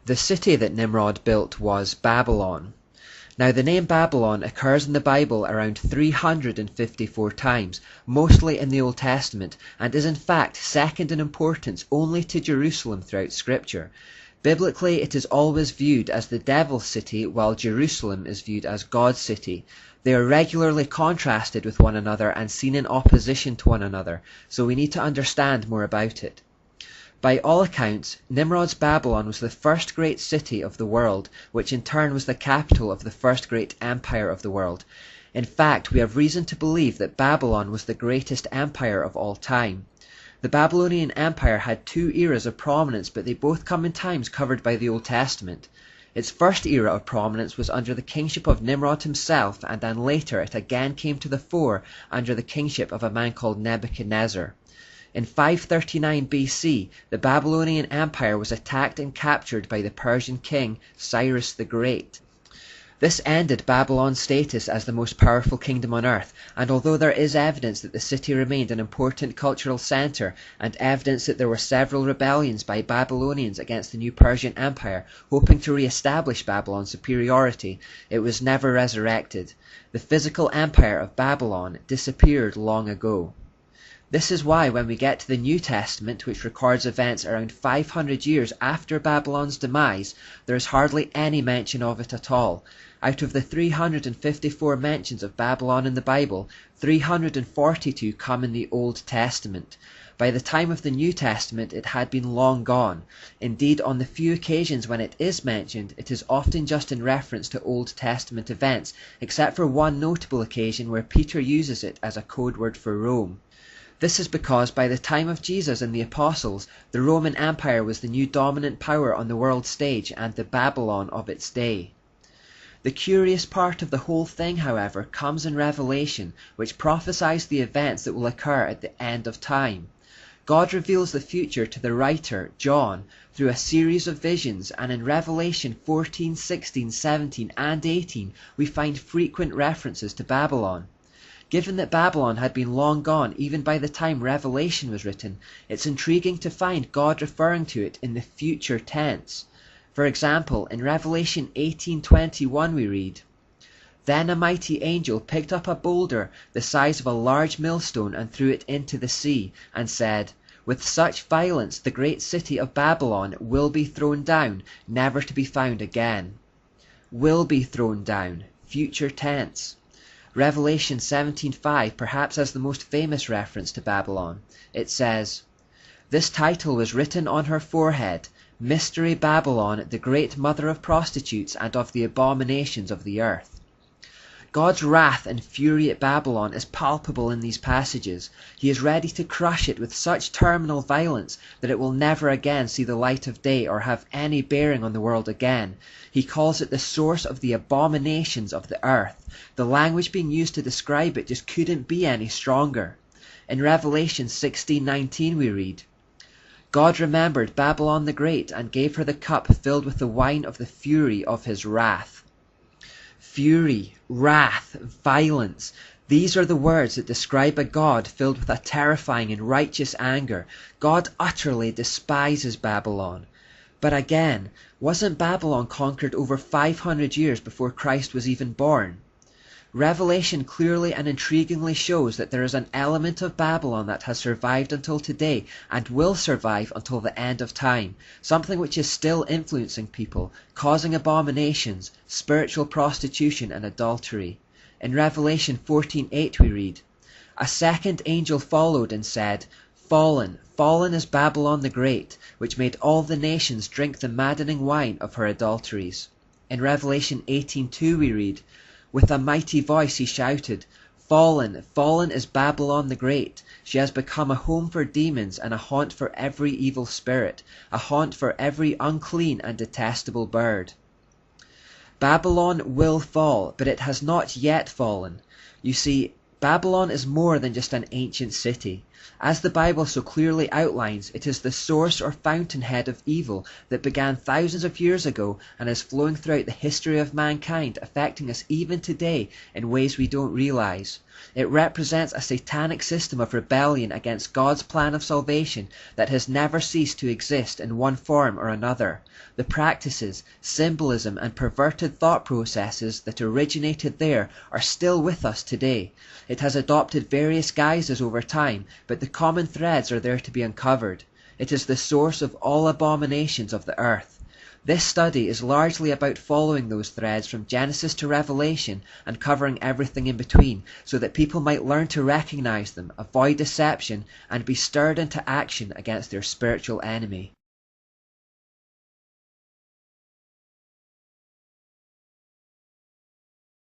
The city that Nimrod built was Babylon. Now the name Babylon occurs in the Bible around 354 times, mostly in the Old Testament, and is in fact second in importance only to Jerusalem throughout Scripture. Biblically, it is always viewed as the devil's city, while Jerusalem is viewed as God's city. They are regularly contrasted with one another and seen in opposition to one another, so we need to understand more about it. By all accounts, Nimrod's Babylon was the first great city of the world, which in turn was the capital of the first great empire of the world. In fact, we have reason to believe that Babylon was the greatest empire of all time. The Babylonian Empire had two eras of prominence, but they both come in times covered by the Old Testament. Its first era of prominence was under the kingship of Nimrod himself, and then later it again came to the fore under the kingship of a man called Nebuchadnezzar. In 539 BC, the Babylonian Empire was attacked and captured by the Persian king Cyrus the Great. This ended Babylon's status as the most powerful kingdom on earth, and although there is evidence that the city remained an important cultural center, and evidence that there were several rebellions by Babylonians against the new Persian Empire, hoping to re-establish Babylon's superiority, it was never resurrected. The physical empire of Babylon disappeared long ago. This is why when we get to the New Testament, which records events around 500 years after Babylon's demise, there is hardly any mention of it at all. Out of the 354 mentions of Babylon in the Bible, 342 come in the Old Testament. By the time of the New Testament, it had been long gone. Indeed, on the few occasions when it is mentioned, it is often just in reference to Old Testament events, except for one notable occasion where Peter uses it as a code word for Rome. This is because by the time of Jesus and the Apostles, the Roman Empire was the new dominant power on the world stage and the Babylon of its day. The curious part of the whole thing, however, comes in Revelation, which prophesies the events that will occur at the end of time. God reveals the future to the writer, John, through a series of visions, and in Revelation 14, 16, 17, and 18, we find frequent references to Babylon. Given that Babylon had been long gone even by the time Revelation was written, it's intriguing to find God referring to it in the future tense. For example, in Revelation 18:21 we read, "Then a mighty angel picked up a boulder the size of a large millstone and threw it into the sea, and said, 'With such violence the great city of Babylon will be thrown down, never to be found again.'" Will be thrown down, future tense. Revelation 17:5 perhaps has the most famous reference to Babylon. It says, "This title was written on her forehead, Mystery Babylon, the great mother of prostitutes and of the abominations of the earth." God's wrath and fury at Babylon is palpable in these passages. He is ready to crush it with such terminal violence that it will never again see the light of day or have any bearing on the world again. He calls it the source of the abominations of the earth. The language being used to describe it just couldn't be any stronger. In Revelation 16:19 we read, "God remembered Babylon the Great and gave her the cup filled with the wine of the fury of his wrath." Fury, wrath, violence. These are the words that describe a God filled with a terrifying and righteous anger. God utterly despises Babylon. But again, wasn't Babylon conquered over 500 years before Christ was even born? Revelation clearly and intriguingly shows that there is an element of Babylon that has survived until today and will survive until the end of time, something which is still influencing people, causing abominations, spiritual prostitution and adultery. In Revelation 14:8 we read, "A second angel followed and said, 'Fallen, fallen is Babylon the Great, which made all the nations drink the maddening wine of her adulteries.'" In Revelation 18:2 we read, "With a mighty voice he shouted, 'Fallen, fallen is Babylon the Great. She has become a home for demons and a haunt for every evil spirit, a haunt for every unclean and detestable bird.'" Babylon will fall, but it has not yet fallen. You see, Babylon is more than just an ancient city. As the Bible so clearly outlines, it is the source or fountainhead of evil that began thousands of years ago and is flowing throughout the history of mankind, affecting us even today in ways we don't realize. It represents a satanic system of rebellion against God's plan of salvation that has never ceased to exist in one form or another. The practices, symbolism, and perverted thought processes that originated there are still with us today. It has adopted various guises over time, but the common threads are there to be uncovered. It is the source of all abominations of the earth. This study is largely about following those threads from Genesis to Revelation and covering everything in between, so that people might learn to recognize them, avoid deception, and be stirred into action against their spiritual enemy.